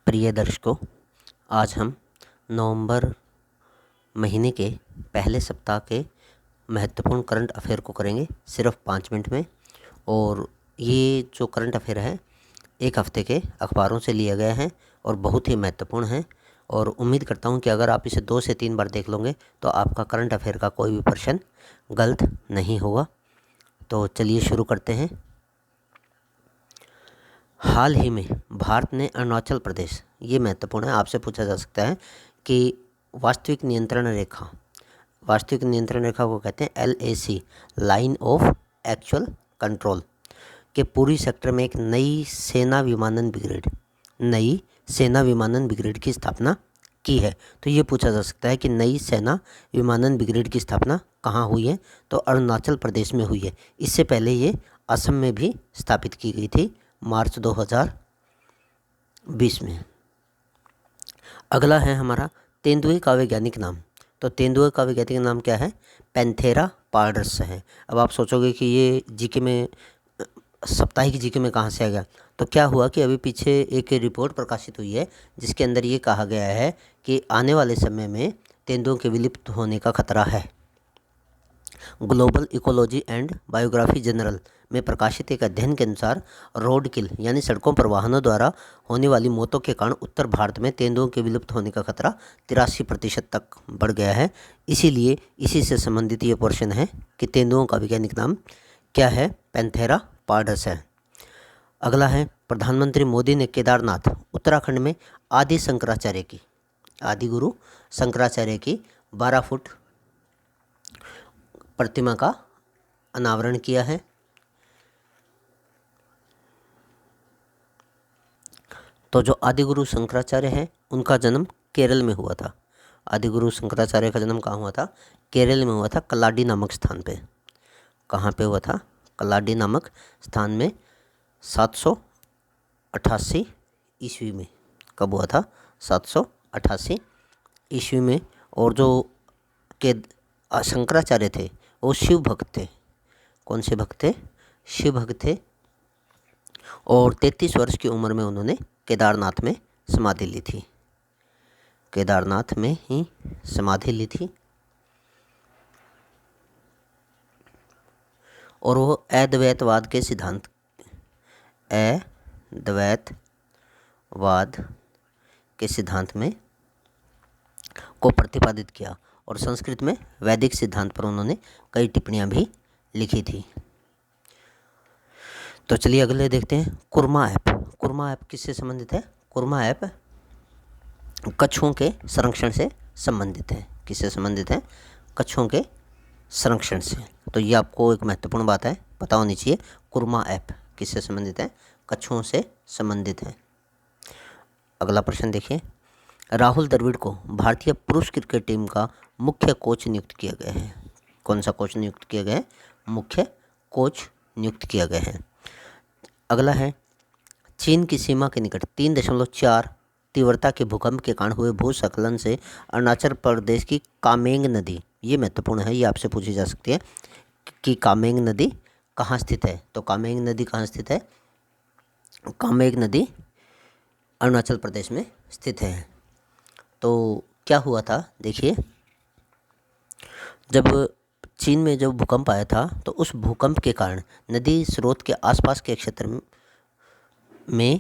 प्रिय दर्शकों, आज हम नवंबर महीने के पहले सप्ताह के महत्वपूर्ण करंट अफेयर को करेंगे सिर्फ 5 मिनट में। और ये जो करंट अफेयर है एक हफ्ते के अखबारों से लिए गए हैं और बहुत ही महत्वपूर्ण हैं। और उम्मीद करता हूँ कि अगर आप इसे 2 से 3 बार देख लोगे तो आपका करंट अफेयर का कोई भी प्रश्न गलत नहीं होगा। तो चलिए शुरू करते हैं। हाल ही में भारत ने अरुणाचल प्रदेश, ये महत्वपूर्ण है, आपसे पूछा जा सकता है कि वास्तविक नियंत्रण रेखा को कहते हैं LAC, line of actual control, के पूरी सेक्टर में एक नई सेना विमानन ब्रिगेड की स्थापना की है। तो ये पूछा जा सकता है कि नई सेना विमानन ब्रिगेड की स्थापना कहाँ हुई है, तो अरुणाचल प्रदेश में हुई है। इससे पहले ये असम में भी स्थापित की गई थी मार्च 2020 में। अगला है हमारा तेंदुए का वैज्ञानिक नाम। तो तेंदुए का वैज्ञानिक नाम क्या है? पैंथेरा पार्डस है। अब आप सोचोगे कि ये जीके में, साप्ताहिक जीके में कहाँ से आ गया? तो क्या हुआ कि अभी पीछे एक रिपोर्ट प्रकाशित हुई है जिसके अंदर ये कहा गया है कि आने वाले समय में तेंदुओं के विलुप्त होने का खतरा है। Global ecology and biography journal में प्रकाशित एक अध्ययन के अनुसार रोड किल यानी सड़कों पर वाहनों द्वारा होने वाली मौतों के कारण उत्तर भारत में तेंदुओं के विलुप्त होने का खतरा 83% तक बढ़ गया है। इसीलिए इसी से संबंधित ये प्रश्न है कि तेंदुओं का वैज्ञानिक नाम क्या है? पैंथेरा पार्डस है। अगला है प्रधानमंत्री मोदी ने केदारनाथ उत्तराखंड में आदि गुरु शंकराचार्य की 12 फुट प्रतिमा का अनावरण किया है। तो जो आदिगुरु शंकराचार्य हैं उनका जन्म केरल में हुआ था। आदिगुरु शंकराचार्य का जन्म कहाँ हुआ था? केरल में हुआ था, कल्लाडी नामक स्थान पे। कहाँ पे हुआ था? कल्लाडी नामक स्थान में 788 ईस्वी में। कब हुआ था? 788 ईस्वी में। और जो के शंकराचार्य थे वो शिव भक्त थे। कौन से भक्त थे? शिव भक्त थे। और 33 वर्ष की उम्र में उन्होंने केदारनाथ में समाधि ली थी। केदारनाथ में ही समाधि ली थी। और वो अद्वैतवाद के सिद्धांत में को प्रतिपादित किया। और संस्कृत में वैदिक सिद्धांत पर उन्होंने कई टिप्पणियां भी लिखी थी। तो चलिए अगले देखते हैं कुरमा ऐप। कुरमा ऐप किससे संबंधित है? कुरमा ऐप कछुओं के संरक्षण से संबंधित है। किससे संबंधित है? कछुओं के संरक्षण से। तो ये आपको एक महत्वपूर्ण बात है, पता होनी चाहिए। कुरमा ऐप किससे संबंधित है? कछुओं से संबंधित है। अगला प्रश्न देखिए, राहुल द्रविड़ को भारतीय पुरुष क्रिकेट टीम का मुख्य कोच नियुक्त किया गया है। कौन सा कोच नियुक्त किया गया है? मुख्य कोच नियुक्त किया गया है। अगला है चीन की सीमा के निकट 3.4 तीव्रता के भूकंप के कारण हुए भूस्खलन से अरुणाचल प्रदेश की कामेंग नदी, ये महत्वपूर्ण है, ये आपसे पूछी जा सकती है कि कामेंग नदी कहाँ स्थित है। तो कामेंग नदी कहाँ स्थित है? कामेंग नदी अरुणाचल प्रदेश में स्थित है। तो क्या हुआ था देखिए, जब चीन में जब भूकंप आया था तो उस भूकंप के कारण नदी स्रोत के आसपास के क्षेत्र में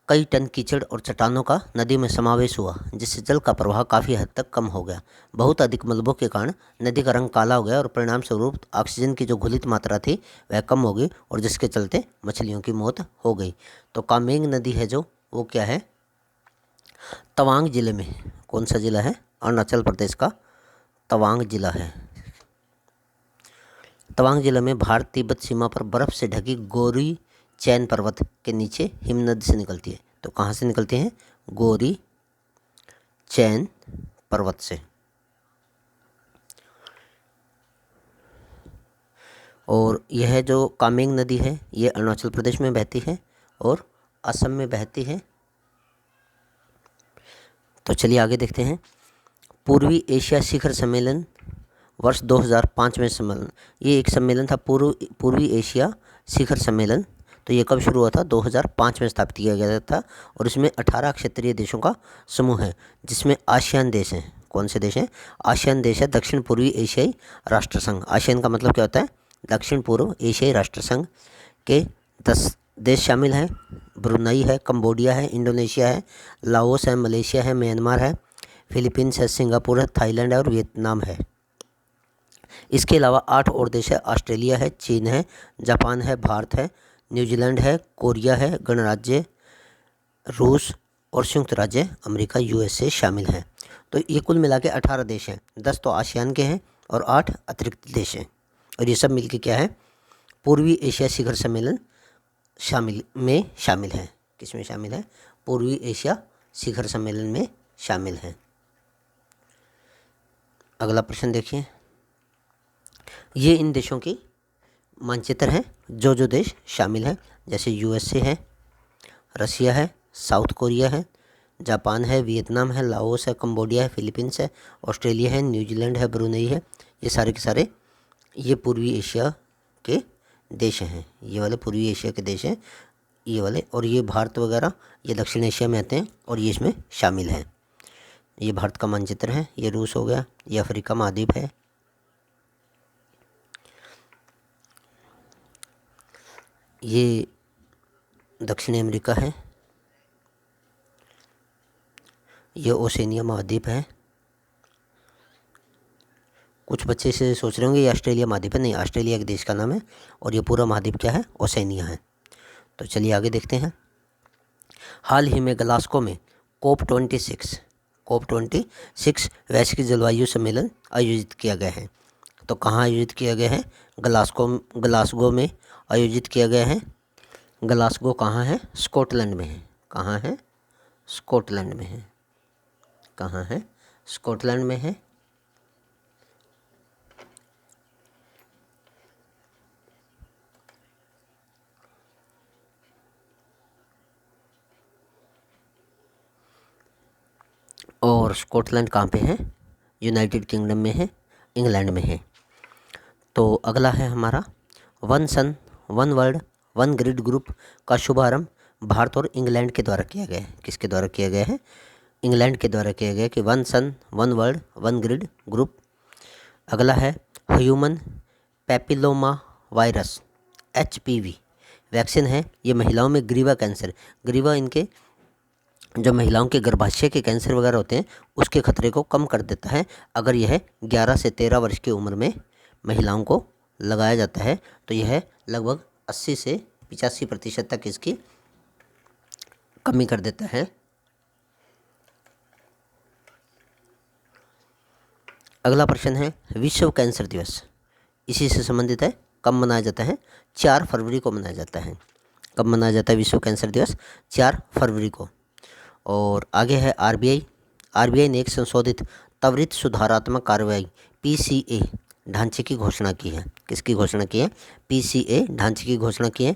कई टन कीचड़ और चट्टानों का नदी में समावेश हुआ, जिससे जल का प्रवाह काफ़ी हद तक कम हो गया। बहुत अधिक मलबों के कारण नदी का रंग काला हो गया और परिणाम स्वरूप ऑक्सीजन की जो घुलित मात्रा थी वह कम हो गई और जिसके चलते मछलियों की मौत हो गई। तो कामेंग नदी है जो, वो क्या है? तवांग जिले में। कौन सा जिला है? अरुणाचल प्रदेश का तवांग जिला है। तवांग जिले में भारत तिब्बत सीमा पर बर्फ़ से ढकी गोरी चैन पर्वत के नीचे हिमनद से निकलती है। तो कहाँ से निकलती हैं? गोरी चैन पर्वत से। और यह जो कामेंग नदी है ये अरुणाचल प्रदेश में बहती है और असम में बहती है। तो चलिए आगे देखते हैं। पूर्वी एशिया शिखर सम्मेलन वर्ष 2005 में सम्मेलन, ये एक सम्मेलन था, पूर्वी एशिया शिखर सम्मेलन तो ये कब शुरू हुआ था? 2005 में स्थापित किया गया था और इसमें 18 क्षेत्रीय देशों का समूह है, जिसमें आसियान देश हैं। कौन से देश हैं? आसियान देश है दक्षिण पूर्वी एशियाई राष्ट्र संघ। आसियान का मतलब क्या होता है? दक्षिण पूर्व एशियाई राष्ट्र संघ के 10 देश शामिल हैं। ब्रुनई है, कंबोडिया है, इंडोनेशिया है, लाओस है, मलेशिया है, म्यांमार है, फिलीपींस है, सिंगापुर है, थाईलैंड है और वियतनाम है। इसके अलावा 8 और देश है। ऑस्ट्रेलिया है, चीन है, जापान है, भारत है, न्यूजीलैंड है, कोरिया है, गणराज्य रूस और संयुक्त राज्य अमेरिका यूएसए शामिल हैं। तो ये कुल मिला के 18 देश हैं। 10 तो आसियान के हैं और 8 अतिरिक्त देश हैं। और ये सब मिलके क्या है? पूर्वी एशिया शिखर सम्मेलन शामिल है। किसमें शामिल है? पूर्वी एशिया शिखर सम्मेलन में शामिल हैं। अगला प्रश्न देखिए। ये इन देशों की मानचित्र हैं, जो देश शामिल हैं, जैसे यूएसए है, रसिया है, साउथ कोरिया है, जापान है, वियतनाम है, लाओस है, कंबोडिया है, फिलीपींस है, ऑस्ट्रेलिया है, न्यूजीलैंड है, ब्रुनई है। ये सारे के सारे ये पूर्वी एशिया के देश हैं। ये वाले पूर्वी एशिया के देश हैं, ये वाले। और ये भारत वगैरह ये दक्षिण एशिया में आते हैं और ये इसमें शामिल हैं। ये भारत का मानचित्र है, ये रूस हो गया, ये अफ्रीका महाद्वीप है, ये दक्षिणी अमेरिका है, ये ओसेनिया महाद्वीप है। कुछ बच्चे इसे सोच रहे होंगे ये ऑस्ट्रेलिया महाद्वीप है। नहीं, ऑस्ट्रेलिया एक देश का नाम है और ये पूरा महाद्वीप क्या है? ओसेनिया है। तो चलिए आगे देखते हैं। हाल ही में ग्लासगो में COP26 वैश्विक जलवायु सम्मेलन आयोजित किया गया है। तो कहाँ आयोजित किया गया है? ग्लासगो में आयोजित किया गया है। ग्लासगो कहाँ है? स्कॉटलैंड में है। कहाँ है? स्कॉटलैंड में है। कहाँ है? स्कॉटलैंड में है। और स्कॉटलैंड कहाँ पे है? यूनाइटेड किंगडम में है, इंग्लैंड में है। तो अगला है हमारा one sun one world one grid group का शुभारंभ भारत और इंग्लैंड के द्वारा किया गया है। किसके द्वारा किया गया है? इंग्लैंड के द्वारा किया गया कि one sun one world one grid group. अगला है human papilloma virus HPV vaccine है। ये महिलाओं में ग्रीवा कैंसर, ग्रीवा इनके जो महिलाओं के गर्भाशय के कैंसर वगैरह होते हैं उसके खतरे को कम कर देता है अगर यह 11 से 13 वर्ष की उम्र में महिलाओं को लगाया जाता है। तो यह लगभग 80 से 85% तक इसकी कमी कर देता है। अगला प्रश्न है विश्व कैंसर दिवस इसी से संबंधित है। कब मनाया जाता है? 4 फरवरी को मनाया जाता है। कब मनाया जाता है विश्व कैंसर दिवस? 4 फरवरी को। और आगे है आरबीआई ने एक संशोधित त्वरित सुधारात्मक कार्रवाई PCA ढांचे की घोषणा की है। किसकी घोषणा की है? PCA ढांचे की घोषणा की है।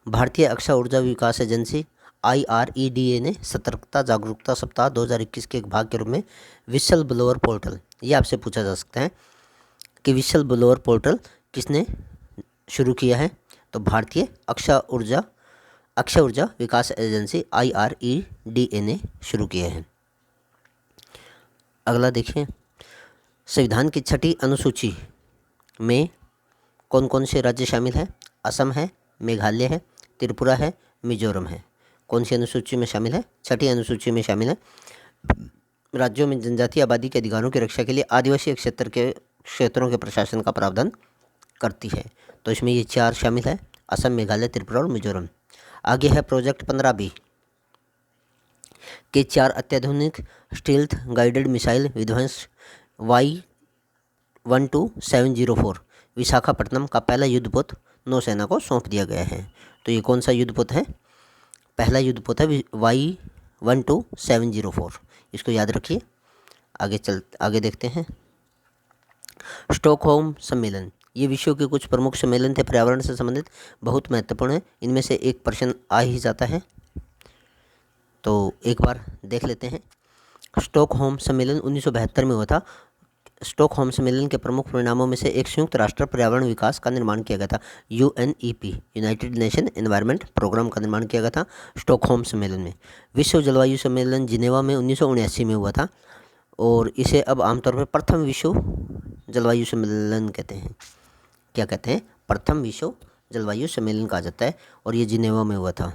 भारतीय अक्षय ऊर्जा विकास एजेंसी IREDA ने सतर्कता जागरूकता सप्ताह 2021 के एक भाग के रूप में विसल ब्लोअर पोर्टल, ये आपसे पूछा जा सकता है कि विसल ब्लोअर पोर्टल किसने शुरू किया है? तो भारतीय अक्षय ऊर्जा विकास एजेंसी IREDA ने शुरू किया है। अगला देखिए, संविधान की 6ठी अनुसूची में कौन कौन से राज्य शामिल हैं? असम है, मेघालय है, त्रिपुरा है, मिजोरम है। कौन सी अनुसूची में शामिल है? 6ठी अनुसूची में शामिल है। राज्यों में जनजातीय आबादी के अधिकारों की रक्षा के लिए आदिवासी क्षेत्रों के प्रशासन का प्रावधान करती है। तो इसमें ये 4 शामिल है, असम, मेघालय, त्रिपुरा और मिजोरम। आगे है प्रोजेक्ट 15B के 4 अत्याधुनिक स्टील्थ गाइडेड मिसाइल विध्वंस Y12704 विशाखापट्टनम का पहला युद्धपोत नौसेना को सौंप दिया गया है। तो ये कौन सा युद्धपोत है? पहला युद्धपोत है Y12704, इसको याद रखिए। आगे देखते हैं। स्टॉकहोम सम्मेलन, ये विश्व के कुछ प्रमुख सम्मेलन थे पर्यावरण से संबंधित, बहुत महत्वपूर्ण है। इनमें से एक प्रश्न आ ही जाता है, तो एक बार देख लेते हैं। स्टॉकहोम सम्मेलन 1972 में हुआ था। स्टॉकहोम सम्मेलन के प्रमुख परिणामों में से एक संयुक्त राष्ट्र पर्यावरण विकास का निर्माण किया गया था। UNEP, United Nation Environment Programme का निर्माण किया गया था स्टॉकहोम सम्मेलन में। विश्व जलवायु सम्मेलन जिनेवा में 1979 में हुआ था और इसे अब आमतौर पर प्रथम विश्व जलवायु सम्मेलन कहते हैं। क्या कहते हैं? प्रथम विश्व जलवायु सम्मेलन कहा जाता है और ये जिनेवा में हुआ था।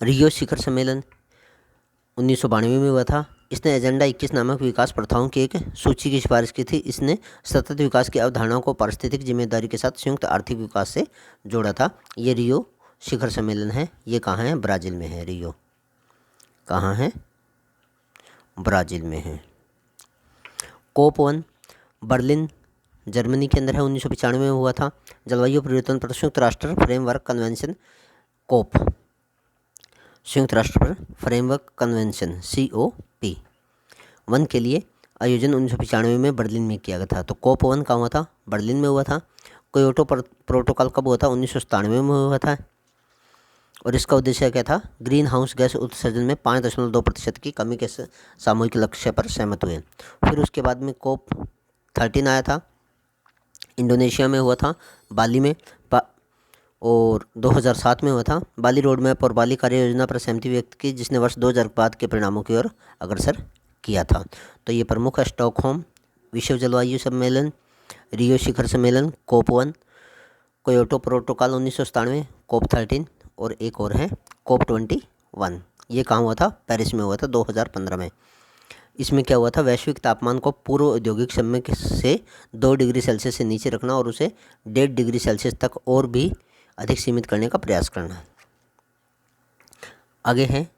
रियो शिखर सम्मेलन 1992 में हुआ था। इसने एजेंडा 21 नामक विकास प्रथाओं की एक सूची की सिफारिश की थी। इसने सतत विकास की अवधारणाओं को पारिस्थितिक जिम्मेदारी के साथ संयुक्त आर्थिक विकास से जोड़ा था। ये रियो शिखर सम्मेलन है। ये कहाँ है? ब्राज़ील में है। रियो कहाँ है? ब्राज़ील में है। COP1 बर्लिन जर्मनी के अंदर है, 1995 में हुआ था। जलवायु परिवर्तन पर संयुक्त राष्ट्र फ्रेमवर्क कन्वेंशन COP, संयुक्त राष्ट्र पर फ्रेमवर्क कन्वेंशन COP1 के लिए आयोजन 1995 में बर्लिन में किया गया था। तो COP1 कहाँ हुआ था? बर्लिन में हुआ था। क्योटो प्रोटोकॉल कब हुआ था? 1997 में हुआ था और इसका उद्देश्य क्या था? ग्रीन हाउस गैस उत्सर्जन में 5.2% की कमी के सामूहिक लक्ष्य पर सहमत हुए। फिर उसके बाद में COP13 आया था, इंडोनेशिया में हुआ था, बाली में, और 2007 में हुआ था। बाली रोड मैप और बाली कार्य योजना पर सहमति व्यक्त की, जिसने वर्ष 2000 बाद के परिणामों की ओर अग्रसर किया था। तो ये प्रमुख है स्टॉकहोम विश्व जलवायु सम्मेलन, रियो शिखर सम्मेलन, COP1, क्योटो प्रोटोकॉल 1997, COP13 और एक और है COP21। ये कहाँ हुआ था? पेरिस में हुआ था 2015 में। इसमें क्या हुआ था? वैश्विक तापमान को पूर्व औद्योगिक समय से 2 डिग्री सेल्सियस से नीचे रखना और उसे 1.5 डिग्री सेल्सियस तक और भी अधिक सीमित करने का प्रयास करना। आगे है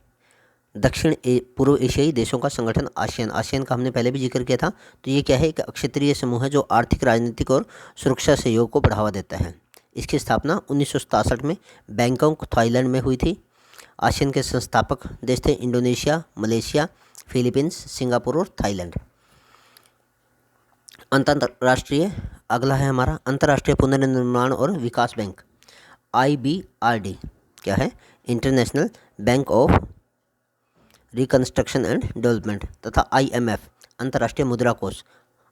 दक्षिण पूर्व एशियाई देशों का संगठन आसियान। आसियान का हमने पहले भी जिक्र किया था। तो ये क्या है? एक क्षेत्रीय समूह है जो आर्थिक, राजनीतिक और सुरक्षा सहयोग को बढ़ावा देता है। इसकी स्थापना 1967 में बैंकॉक, थाईलैंड में हुई थी। आसियान के संस्थापक देश थे इंडोनेशिया, मलेशिया, फिलीपींस, सिंगापुर और थाईलैंड। अंतर्राष्ट्रीय अगला है हमारा अंतर्राष्ट्रीय पुनर्निर्माण और विकास बैंक, IBRD। क्या है? International bank of reconstruction and development, तथा IMF, अंतर्राष्ट्रीय मुद्रा कोष,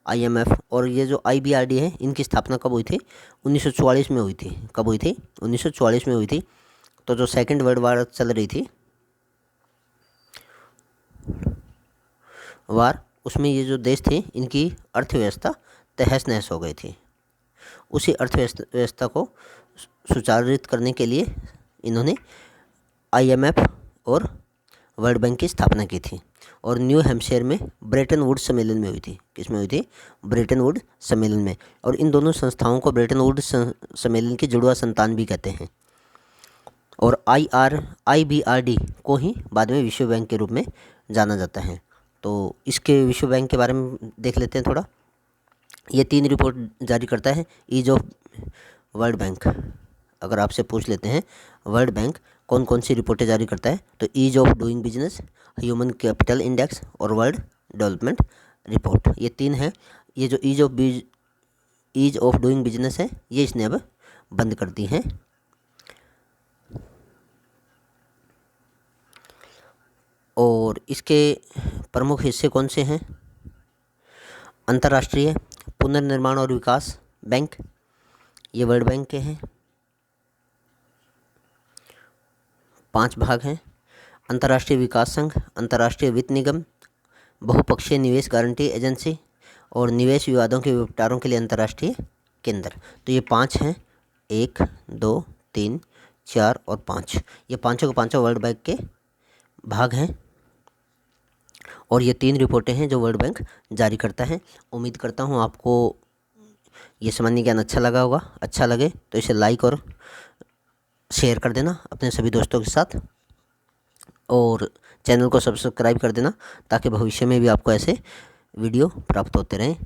IMF। और ये जो IBRD है, इनकी स्थापना कब हुई थी? 1944 में हुई थी। कब हुई थी? 1944 में हुई थी। तो जो सेकेंड वर्ल्ड वार चल रही थी उसमें ये जो देश थे, इनकी अर्थव्यवस्था तहस नहस हो गई थी। उसी अर्थव्यवस्था को सुचारित करने के लिए इन्होंने IMF और वर्ल्ड बैंक की स्थापना की थी और न्यू हैम्पशायर में ब्रेटन वुड्स सम्मेलन में हुई थी। किस में हुई थी? ब्रेटन वुड्स सम्मेलन में। और इन दोनों संस्थाओं को ब्रेटन वुड्स सम्मेलन की जुड़वा संतान भी कहते हैं। और IBRD को ही बाद में विश्व बैंक के रूप में जाना जाता है। तो इसके विश्व बैंक के बारे में देख लेते हैं थोड़ा। ये 3 रिपोर्ट जारी करता है। ईज ऑफ वर्ल्ड बैंक, अगर आपसे पूछ लेते हैं वर्ल्ड बैंक कौन कौन सी रिपोर्टें जारी करता है, तो ease of doing business, human capital index और वर्ल्ड डेवलपमेंट रिपोर्ट, ये 3 हैं। ये जो ईज ऑफ डूइंग बिजनेस है, ये इसने अब बंद कर दी है। और इसके प्रमुख हिस्से कौन से हैं? अंतर्राष्ट्रीय पुनर्निर्माण और विकास बैंक, ये वर्ल्ड बैंक के हैं। 5 भाग हैं। अंतर्राष्ट्रीय विकास संघ, अंतर्राष्ट्रीय वित्त निगम, बहुपक्षीय निवेश गारंटी एजेंसी और निवेश विवादों के निपटारों के लिए अंतर्राष्ट्रीय केंद्र। तो ये 5 हैं, 1, 2, 3, 4 और 5। ये पाँचों के पाँचों वर्ल्ड बैंक के भाग हैं और ये 3 रिपोर्टें हैं जो वर्ल्ड बैंक जारी करता है। उम्मीद करता हूँ आपको ये सामान्य ज्ञान अच्छा लगा होगा। अच्छा लगे तो इसे लाइक और शेयर कर देना अपने सभी दोस्तों के साथ और चैनल को सब्सक्राइब कर देना ताकि भविष्य में भी आपको ऐसे वीडियो प्राप्त होते रहें।